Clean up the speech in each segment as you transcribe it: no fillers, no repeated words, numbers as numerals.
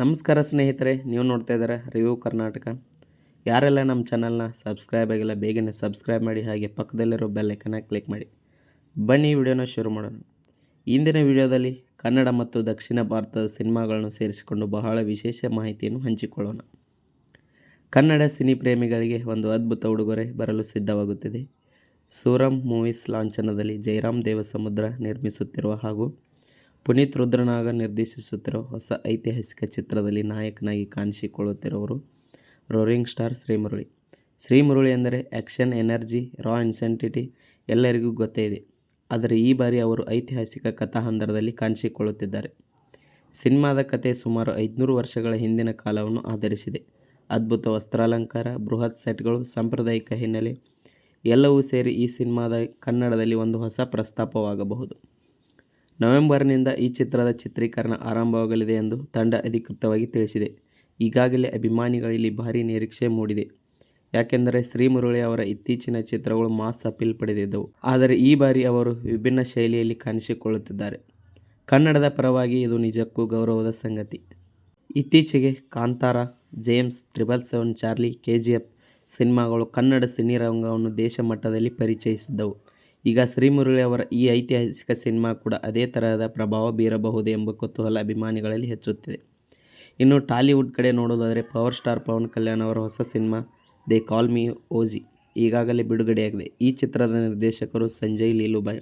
ನಮಸ್ಕಾರ ಸ್ನೇಹಿತರೆ, ನೀವು ನೋಡ್ತಾ ಇದ್ದಾರೆ ರಿವ್ಯೂ ಕರ್ನಾಟಕ. ಯಾರೆಲ್ಲ ನಮ್ಮ ಚಾನಲ್ನ ಸಬ್ಸ್ಕ್ರೈಬ್ ಆಗಿಲ್ಲ ಬೇಗನೆ ಸಬ್ಸ್ಕ್ರೈಬ್ ಮಾಡಿ, ಹಾಗೆ ಪಕ್ಕದಲ್ಲಿರೋ ಬೆಲ್ ಐಕನ್ನ ಕ್ಲಿಕ್ ಮಾಡಿ. ಬನ್ನಿ ವಿಡಿಯೋನ ಶುರು ಮಾಡೋಣ. ಇಂದಿನ ವಿಡಿಯೋದಲ್ಲಿ ಕನ್ನಡ ಮತ್ತು ದಕ್ಷಿಣ ಭಾರತದ ಸಿನಿಮಾಗಳನ್ನು ಸೇರಿಸಿಕೊಂಡು ಬಹಳ ವಿಶೇಷ ಮಾಹಿತಿಯನ್ನು ಹಂಚಿಕೊಳ್ಳೋಣ. ಕನ್ನಡ ಸಿನಿ ಪ್ರೇಮಿಗಳಿಗೆ ಒಂದು ಅದ್ಭುತ ಉಡುಗೊರೆ ಬರಲು ಸಿದ್ಧವಾಗುತ್ತಿದೆ. ಸೂರಂ ಮೂವೀಸ್ ಲಾಂಛನದಲ್ಲಿ ಜಯರಾಮ್ ದೇವಸಮುದ್ರ ನಿರ್ಮಿಸುತ್ತಿರುವ ಹಾಗೂ ಪುನೀತ್ ರುದ್ರನಾಗ ನಿರ್ದೇಶಿಸುತ್ತಿರುವ ಹೊಸ ಐತಿಹಾಸಿಕ ಚಿತ್ರದಲ್ಲಿ ನಾಯಕನಾಗಿ ಕಾಣಿಸಿಕೊಳ್ಳುತ್ತಿರುವರು ರೋರಿಂಗ್ ಸ್ಟಾರ್ ಶ್ರೀಮುರಳಿ. ಶ್ರೀಮುರಳಿ ಎಂದರೆ ಆ್ಯಕ್ಷನ್, ಎನರ್ಜಿ, ರಾ ಇನ್ಸೆಂಟಿಟಿ ಎಲ್ಲರಿಗೂ ಗೊತ್ತೇ ಇದೆ. ಆದರೆ ಈ ಬಾರಿ ಅವರು ಐತಿಹಾಸಿಕ ಕಥಾಹಂದರದಲ್ಲಿ ಕಾಣಿಸಿಕೊಳ್ಳುತ್ತಿದ್ದಾರೆ. ಸಿನಿಮಾದ ಕತೆ ಸುಮಾರು 500 ವರ್ಷಗಳ ಹಿಂದಿನ ಕಾಲವನ್ನು ಆಧರಿಸಿದೆ. ಅದ್ಭುತ ವಸ್ತ್ರಾಲಂಕಾರ, ಬೃಹತ್ ಸೆಟ್ಗಳು, ಸಾಂಪ್ರದಾಯಿಕ ಹಿನ್ನೆಲೆ ಎಲ್ಲವೂ ಸೇರಿ ಈ ಸಿನಿಮಾದ ಕನ್ನಡದಲ್ಲಿ ಒಂದು ಹೊಸ ಪ್ರಸ್ತಾಪವಾಗಬಹುದು. ನವೆಂಬರ್ನಿಂದ ಈ ಚಿತ್ರದ ಚಿತ್ರೀಕರಣ ಆರಂಭವಾಗಲಿದೆ ಎಂದು ತಂಡ ಅಧಿಕೃತವಾಗಿ ತಿಳಿಸಿದೆ. ಈಗಾಗಲೇ ಅಭಿಮಾನಿಗಳಲ್ಲಿ ಭಾರೀ ನಿರೀಕ್ಷೆ ಮೂಡಿದೆ. ಯಾಕೆಂದರೆ ಶ್ರೀಮುರಳಿ ಅವರ ಇತ್ತೀಚಿನ ಚಿತ್ರಗಳು ಮಾಸ್ ಅಪೀಲ್ ಪಡೆದಿದ್ದವು. ಆದರೆ ಈ ಬಾರಿ ಅವರು ವಿಭಿನ್ನ ಶೈಲಿಯಲ್ಲಿ ಕಾಣಿಸಿಕೊಳ್ಳುತ್ತಿದ್ದಾರೆ. ಕನ್ನಡದ ಪರವಾಗಿ ಇದು ನಿಜಕ್ಕೂ ಗೌರವದ ಸಂಗತಿ. ಇತ್ತೀಚೆಗೆ ಕಾಂತಾರ, ಜೇಮ್ಸ್, 777, ಚಾರ್ಲಿ, KGF ಸಿನಿಮಾಗಳು ಕನ್ನಡ ಸಿನಿರಂಗವನ್ನು ದೇಶ ಮಟ್ಟದಲ್ಲಿ ಪರಿಚಯಿಸಿದ್ದವು. ಈಗ ಶ್ರೀಮುರಳಿ ಅವರ ಈ ಐತಿಹಾಸಿಕ ಸಿನಿಮಾ ಕೂಡ ಅದೇ ತರಹದ ಪ್ರಭಾವ ಬೀರಬಹುದು ಎಂಬ ಕುತೂಹಲ ಅಭಿಮಾನಿಗಳಲ್ಲಿ ಹೆಚ್ಚುತ್ತಿದೆ. ಇನ್ನು ಟಾಲಿವುಡ್ ಕಡೆ ನೋಡೋದಾದರೆ ಪವರ್ ಸ್ಟಾರ್ ಪವನ್ ಕಲ್ಯಾಣ್ ಅವರ ಹೊಸ ಸಿನಿಮಾ ದೇ ಕಾಲ್ ಮಿ ಓಜಿ ಈಗಾಗಲೇ ಬಿಡುಗಡೆಯಾಗಿದೆ. ಈ ಚಿತ್ರದ ನಿರ್ದೇಶಕರು ಸಂಜಯ್ ಲೀಲುಭಾಯ್.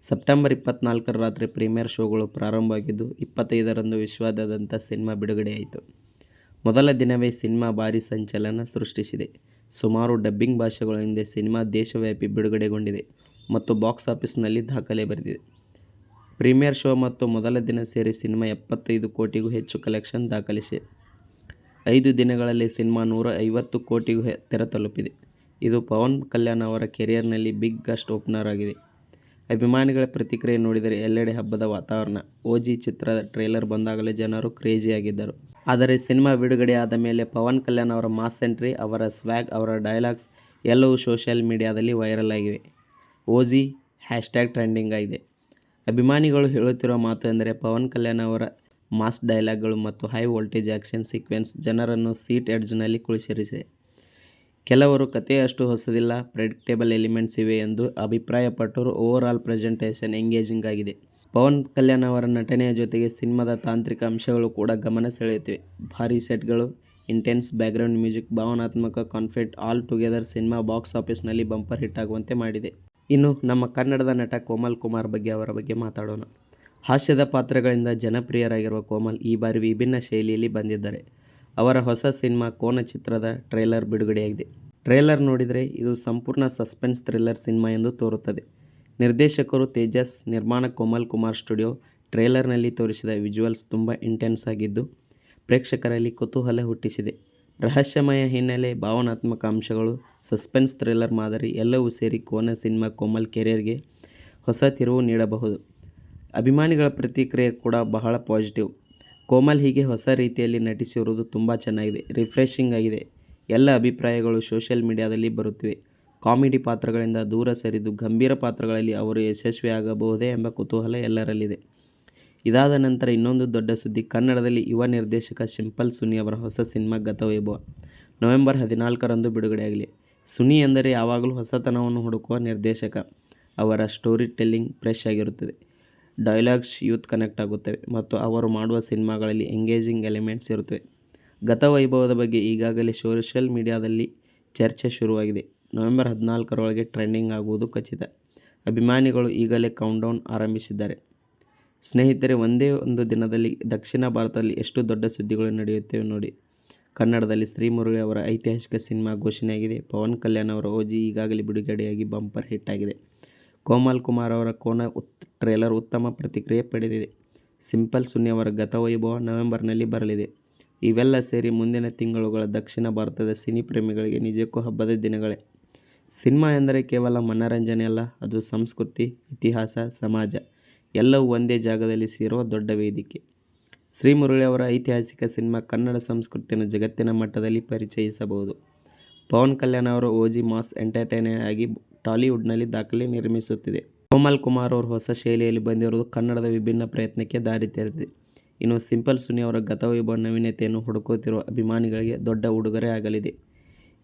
ಸೆಪ್ಟೆಂಬರ್ 24 ರಾತ್ರಿ ಪ್ರೀಮಿಯರ್ ಶೋಗಳು ಪ್ರಾರಂಭವಾಗಿದ್ದು 25ರಂದು ವಿಶ್ವಾದ್ಯಂತ ಸಿನಿಮಾ ಬಿಡುಗಡೆಯಾಯಿತು. ಮೊದಲ ದಿನವೇ ಸಿನಿಮಾ ಭಾರೀ ಸಂಚಲನ ಸೃಷ್ಟಿಸಿದೆ. ಸುಮಾರು ಡಬ್ಬಿಂಗ್ ಭಾಷೆಗಳಿಂದ ಸಿನಿಮಾ ದೇಶವ್ಯಾಪಿ ಬಿಡುಗಡೆಗೊಂಡಿದೆ ಮತ್ತು ಬಾಕ್ಸ್ ಆಫೀಸ್ನಲ್ಲಿ ದಾಖಲೆ ಬರೆದಿದೆ. ಪ್ರೀಮಿಯರ್ ಶೋ ಮತ್ತು ಮೊದಲ ದಿನ ಸೇರಿ ಸಿನಿಮಾ 75 ಕೋಟಿಗೂ ಹೆಚ್ಚು ಕಲೆಕ್ಷನ್ ದಾಖಲಿಸಿದೆ. 5 ದಿನಗಳಲ್ಲಿ ಸಿನಿಮಾ 150 ಕೋಟಿಗೂ ತೆರೆ ತಲುಪಿದೆ. ಇದು ಪವನ್ ಕಲ್ಯಾಣ್ ಅವರ ಕೆರಿಯರ್ನಲ್ಲಿ ಬಿಗ್ಗೆಸ್ಟ್ ಓಪನರ್ ಆಗಿದೆ. ಅಭಿಮಾನಿಗಳ ಪ್ರತಿಕ್ರಿಯೆ ನೋಡಿದರೆ ಎಲ್ಲೆಡೆ ಹಬ್ಬದ ವಾತಾವರಣ. ಓಜಿ ಚಿತ್ರದ ಟ್ರೇಲರ್ ಬಂದಾಗಲೇ ಜನರು ಕ್ರೇಜಿಯಾಗಿದ್ದರು. ಆದರೆ ಸಿನಿಮಾ ಬಿಡುಗಡೆಯಾದ ಮೇಲೆ ಪವನ್ ಕಲ್ಯಾಣ್ ಅವರ ಮಾಸ್ ಎಂಟ್ರಿ, ಅವರ ಸ್ವ್ಯಾಗ್, ಅವರ ಡೈಲಾಗ್ಸ್ ಎಲ್ಲವೂ ಸೋಷಿಯಲ್ ಮೀಡಿಯಾದಲ್ಲಿ ವೈರಲ್ ಆಗಿವೆ. ಓಜಿ ಹ್ಯಾಶ್ಟ್ಯಾಗ್ ಟ್ರೆಂಡಿಂಗ್ ಆಗಿದೆ. ಅಭಿಮಾನಿಗಳು ಹೇಳುತ್ತಿರುವ ಮಾತು ಎಂದರೆ ಪವನ್ ಕಲ್ಯಾಣ್ ಅವರ ಮಾಸ್ ಡೈಲಾಗ್ಗಳು ಮತ್ತು ಹೈ ವೋಲ್ಟೇಜ್ ಆ್ಯಕ್ಷನ್ ಸೀಕ್ವೆನ್ಸ್ ಜನರನ್ನು ಸೀಟ್ ಎಡ್ಜ್ನಲ್ಲಿ ಕುಳ್ಳಿರಿಸಿದೆ. ಕೆಲವರು ಕತೆ ಅಷ್ಟು ಹೊಸದಿಲ್ಲ, ಪ್ರೆಡಿಕ್ಟೇಬಲ್ ಎಲಿಮೆಂಟ್ಸ್ ಇವೆ ಎಂದು ಅಭಿಪ್ರಾಯಪಟ್ಟರು. ಓವರಾಲ್ ಪ್ರೆಸೆಂಟೇಷನ್ ಎಂಗೇಜಿಂಗ್ ಆಗಿದೆ. ಪವನ್ ಕಲ್ಯಾಣ್ ಅವರ ನಟನೆಯ ಜೊತೆಗೆ ಸಿನಿಮಾದ ತಾಂತ್ರಿಕ ಅಂಶಗಳು ಕೂಡ ಗಮನ ಸೆಳೆಯುತ್ತಿವೆ. ಭಾರೀ ಸೆಟ್ಗಳು, ಇಂಟೆನ್ಸ್ ಬ್ಯಾಕ್ಗ್ರೌಂಡ್ ಮ್ಯೂಸಿಕ್, ಭಾವನಾತ್ಮಕ conflict all together cinema box ಆಫೀಸ್ನಲ್ಲಿ ಬಂಪರ್ ಹಿಟ್ ಆಗುವಂತೆ ಮಾಡಿದೆ. ಇನ್ನು ನಮ್ಮ ಕನ್ನಡದ ನಟ ಕೋಮಲ್ ಕುಮಾರ್ ಅವರ ಬಗ್ಗೆ ಮಾತಾಡೋಣ. ಹಾಸ್ಯದ ಪಾತ್ರಗಳಿಂದ ಜನಪ್ರಿಯರಾಗಿರುವ ಕೋಮಲ್ ಈ ಬಾರಿ ವಿಭಿನ್ನ ಶೈಲಿಯಲ್ಲಿ ಬಂದಿದ್ದಾರೆ. ಅವರ ಹೊಸ ಸಿನಿಮಾ ಕೋನ ಚಿತ್ರದ ಟ್ರೇಲರ್ ಬಿಡುಗಡೆಯಾಗಿದೆ. ಟ್ರೇಲರ್ ನೋಡಿದರೆ ಇದು ಸಂಪೂರ್ಣ ಸಸ್ಪೆನ್ಸ್ ಥ್ರಿಲ್ಲರ್ ಸಿನಿಮಾ ಎಂದು ತೋರುತ್ತದೆ. ನಿರ್ದೇಶಕರು ತೇಜಸ್, ನಿರ್ಮಾಣ ಕೋಮಲ್ ಕುಮಾರ್ ಸ್ಟುಡಿಯೋ. ಟ್ರೇಲರ್ನಲ್ಲಿ ತೋರಿಸಿದ ವಿಜುವಲ್ಸ್ ತುಂಬ ಇಂಟೆನ್ಸ್ ಆಗಿದ್ದು ಪ್ರೇಕ್ಷಕರಲ್ಲಿ ಕುತೂಹಲ ಹುಟ್ಟಿಸಿದೆ. ರಹಸ್ಯಮಯ ಹಿನ್ನೆಲೆ, ಭಾವನಾತ್ಮಕ ಅಂಶಗಳು, ಸಸ್ಪೆನ್ಸ್ ಥ್ರಿಲ್ಲರ್ ಮಾದರಿ ಎಲ್ಲವೂ ಸೇರಿ ಕೋನ ಸಿನಿಮಾ ಕೋಮಲ್ ಕೆರಿಯರ್ಗೆ ಹೊಸ ತಿರುವು ನೀಡಬಹುದು. ಅಭಿಮಾನಿಗಳ ಪ್ರತಿಕ್ರಿಯೆ ಕೂಡ ಬಹಳ ಪಾಸಿಟಿವ್. ಕೋಮಲ್ ಹೀಗೆ ಹೊಸ ರೀತಿಯಲ್ಲಿ ನಟಿಸಿರುವುದು ತುಂಬ ಚೆನ್ನಾಗಿದೆ, ರಿಫ್ರೆಶಿಂಗ್ ಆಗಿದೆ. ಎಲ್ಲ ಅಭಿಪ್ರಾಯಗಳು ಸೋಷಿಯಲ್ ಮೀಡಿಯಾದಲ್ಲಿ ಬರುತ್ತಿವೆ. ಕಾಮಿಡಿ ಪಾತ್ರಗಳಿಂದ ದೂರ ಸರಿದು ಗಂಭೀರ ಪಾತ್ರಗಳಲ್ಲಿ ಅವರು ಯಶಸ್ವಿಯಾಗಬಹುದೇ ಎಂಬ ಕುತೂಹಲ ಎಲ್ಲರಲ್ಲಿದೆ. ಇದಾದ ನಂತರ ಇನ್ನೊಂದು ದೊಡ್ಡ ಸುದ್ದಿ. ಕನ್ನಡದಲ್ಲಿ ಯುವ ನಿರ್ದೇಶಕ ಸಿಂಪಲ್ ಸುನಿ ಅವರ ಹೊಸ ಸಿನಿಮಾ ಗತವೈಭವ ನವೆಂಬರ್ 14ರಂದು ಬಿಡುಗಡೆಯಾಗಲಿ. ಸುನಿ ಎಂದರೆ ಯಾವಾಗಲೂ ಹೊಸತನವನ್ನು ಹುಡುಕುವ ನಿರ್ದೇಶಕ. ಅವರ ಸ್ಟೋರಿ ಟೆಲ್ಲಿಂಗ್ ಫ್ರೆಶ್ ಆಗಿರುತ್ತದೆ, ಡೈಲಾಗ್ಸ್ ಯೂತ್ ಕನೆಕ್ಟ್ ಆಗುತ್ತವೆ ಮತ್ತು ಅವರು ಮಾಡುವ ಸಿನಿಮಾಗಳಲ್ಲಿ ಎಂಗೇಜಿಂಗ್ ಎಲಿಮೆಂಟ್ಸ್ ಇರುತ್ತವೆ. ಗತವೈಭವದ ಬಗ್ಗೆ ಈಗಾಗಲೇ ಸೋಷಿಯಲ್ ಮೀಡಿಯಾದಲ್ಲಿ ಚರ್ಚೆ ಶುರುವಾಗಿದೆ. ನವೆಂಬರ್ 14ರೊಳಗೆ ಟ್ರೆಂಡಿಂಗ್ ಆಗುವುದು ಖಚಿತ. ಅಭಿಮಾನಿಗಳು ಈಗಲೇ ಕೌಂಟ್ಡೌನ್ ಆರಂಭಿಸಿದ್ದಾರೆ. ಸ್ನೇಹಿತರೆ, ಒಂದೇ ಒಂದು ದಿನದಲ್ಲಿ ದಕ್ಷಿಣ ಭಾರತದಲ್ಲಿ ಎಷ್ಟು ದೊಡ್ಡ ಸುದ್ದಿಗಳು ನಡೆಯುತ್ತವೆ ನೋಡಿ. ಕನ್ನಡದಲ್ಲಿ ಶ್ರೀಮುರಳಿ ಅವರ ಐತಿಹಾಸಿಕ ಸಿನಿಮಾ ಘೋಷಣೆಯಾಗಿದೆ. ಪವನ್ ಕಲ್ಯಾಣ್ ಅವರ ಓಜಿ ಈಗಾಗಲೇ ಬಿಡುಗಡೆಯಾಗಿ ಬಂಪರ್ ಹಿಟ್ ಆಗಿದೆ. ಕೋಮಲ್ ಕುಮಾರ್ ಅವರ ಕೋನ ಟ್ರೇಲರ್ ಉತ್ತಮ ಪ್ರತಿಕ್ರಿಯೆ ಪಡೆದಿದೆ. ಸಿಂಪಲ್ ಸುನಿ ಅವರ ಗತವೈಭವ ನವೆಂಬರ್ನಲ್ಲಿ ಬರಲಿದೆ. ಇವೆಲ್ಲ ಸೇರಿ ಮುಂದಿನ ತಿಂಗಳುಗಳ ದಕ್ಷಿಣ ಭಾರತದ ಸಿನಿ ಪ್ರೇಮಿಗಳಿಗೆ ನಿಜಕ್ಕೂ ಹಬ್ಬದ ದಿನಗಳೇ. ಸಿನಿಮಾ ಎಂದರೆ ಕೇವಲ ಮನರಂಜನೆ ಅಲ್ಲ, ಅದು ಸಂಸ್ಕೃತಿ, ಇತಿಹಾಸ, ಸಮಾಜ ಎಲ್ಲವೂ ಒಂದೇ ಜಾಗದಲ್ಲಿ ಸೇರುವ ದೊಡ್ಡ ವೇದಿಕೆ. ಶ್ರೀಮುರಳಿ ಅವರ ಐತಿಹಾಸಿಕ ಸಿನಿಮಾ ಕನ್ನಡ ಸಂಸ್ಕೃತಿಯನ್ನು ಜಗತ್ತಿನ ಮಟ್ಟದಲ್ಲಿ ಪರಿಚಯಿಸಬಹುದು. ಪವನ್ ಕಲ್ಯಾಣ್ ಅವರ ಓಜಿ ಮಾಸ್ ಎಂಟರ್ಟೈನರ್ ಆಗಿ ಟಾಲಿವುಡ್ನಲ್ಲಿ ದಾಖಲೆ ನಿರ್ಮಿಸುತ್ತಿದೆ. ಕೋಮಲ್ ಕುಮಾರ್ ಅವರು ಹೊಸ ಶೈಲಿಯಲ್ಲಿ ಬಂದಿರುವುದು ಕನ್ನಡದ ವಿಭಿನ್ನ ಪ್ರಯತ್ನಕ್ಕೆ ದಾರಿ ತೆರೆದಿದೆ. ಇನ್ನು ಸಿಂಪಲ್ ಸುನಿ ಅವರ ಗತವೈಭವ ನವೀನತೆಯನ್ನು ಹುಡುಕುತ್ತಿರುವ ಅಭಿಮಾನಿಗಳಿಗೆ ದೊಡ್ಡ ಉಡುಗೊರೆ ಆಗಲಿದೆ.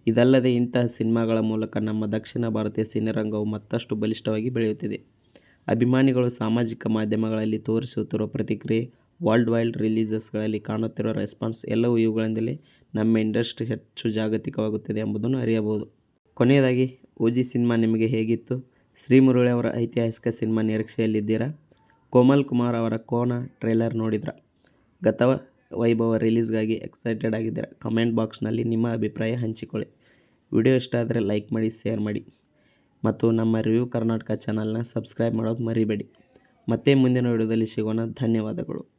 ಇದಲ್ಲದೆ ಇಂತಹ ಸಿನಿಮಾಗಳ ಮೂಲಕ ನಮ್ಮ ದಕ್ಷಿಣ ಭಾರತೀಯ ಸಿನಿರಂಗವು ಮತ್ತಷ್ಟು ಬಲಿಷ್ಠವಾಗಿ ಬೆಳೆಯುತ್ತಿದೆ. ಅಭಿಮಾನಿಗಳು ಸಾಮಾಜಿಕ ಮಾಧ್ಯಮಗಳಲ್ಲಿ ತೋರಿಸುತ್ತಿರುವ ಪ್ರತಿಕ್ರಿಯೆ, ವರ್ಲ್ಡ್ ವೈಡ್ ರಿಲೀಸಸ್ಗಳಲ್ಲಿ ಕಾಣುತ್ತಿರುವ ರೆಸ್ಪಾನ್ಸ್ ಎಲ್ಲವೂ ಇವುಗಳಿಂದಲೇ ನಮ್ಮ ಇಂಡಸ್ಟ್ರಿ ಹೆಚ್ಚು ಜಾಗತಿಕವಾಗುತ್ತಿದೆ ಎಂಬುದನ್ನು ಅರಿಯಬಹುದು. ಕೊನೆಯದಾಗಿ ಓಜಿ ಸಿನಿಮಾ ನಿಮಗೆ ಹೇಗಿತ್ತು? ಶ್ರೀಮುರಳಿ ಅವರ ಐತಿಹಾಸಿಕ ಸಿನಿಮಾ ನಿರೀಕ್ಷೆಯಲ್ಲಿದ್ದೀರಾ? ಕೋಮಲ್ ಕುಮಾರ್ ಅವರ ಕೋನ ಟ್ರೇಲರ್ ನೋಡಿದ್ರಾ? ಗತ ವೈಭವ ರಿಲೀಸ್ಗಾಗಿ ಎಕ್ಸೈಟೆಡ್ ಆಗಿದ್ದೀರಾ? ಕಮೆಂಟ್ ಬಾಕ್ಸ್ನಲ್ಲಿ ನಿಮ್ಮ ಅಭಿಪ್ರಾಯ ಹಂಚಿಕೊಳ್ಳಿ. ವಿಡಿಯೋ ಇಷ್ಟ ಆದರೆ ಲೈಕ್ ಮಾಡಿ, ಶೇರ್ ಮಾಡಿ ಮತ್ತು ನಮ್ಮ ರಿವ್ಯೂ ಕರ್ನಾಟಕ ಚಾನಲ್ನ ಸಬ್ಸ್ಕ್ರೈಬ್ ಮಾಡೋದು ಮರಿಬೇಡಿ. ಮತ್ತೆ ಮುಂದಿನ ವಿಡಿಯೋದಲ್ಲಿ ಸಿಗೋಣ. ಧನ್ಯವಾದಗಳು.